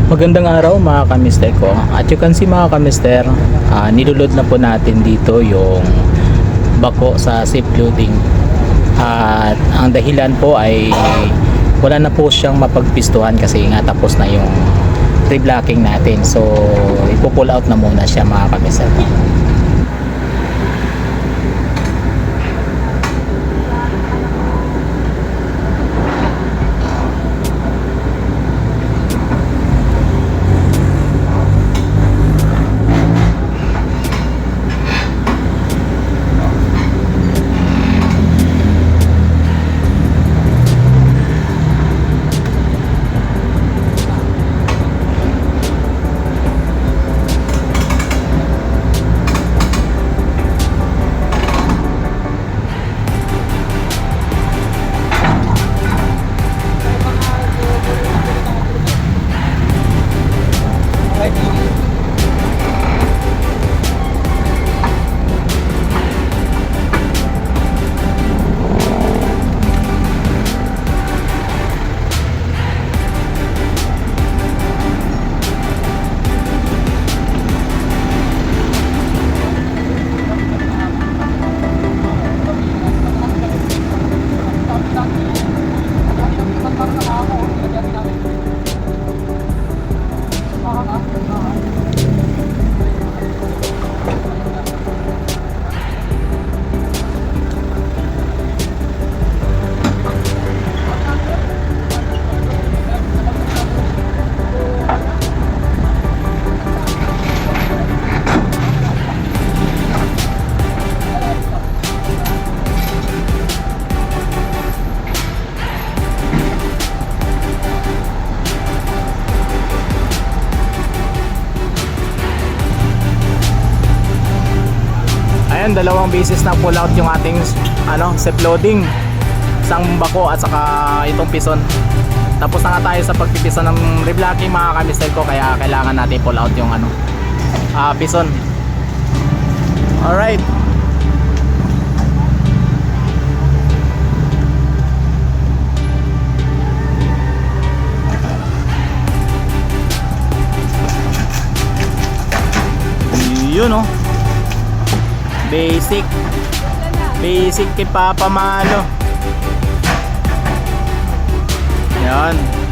Magandang araw mga kamister ko. At you can see mga kamister, nilulod na po natin dito yung bako sa safe loading. At ang dahilan po ay wala na po siyang mapagpistuhan kasi nga tapos na yung pre-blocking natin. So ipo-pull out na muna siya mga kamister. Ayan, dalawang beses na pull out yung ating safe loading, isang bako at saka itong pison. Tapos na nga tayo sa pagpipison ng reblocking mga kamister ko, kaya kailangan natin pull out yung pison. Alright, yun oh, basic kay Papa Malo. Yan.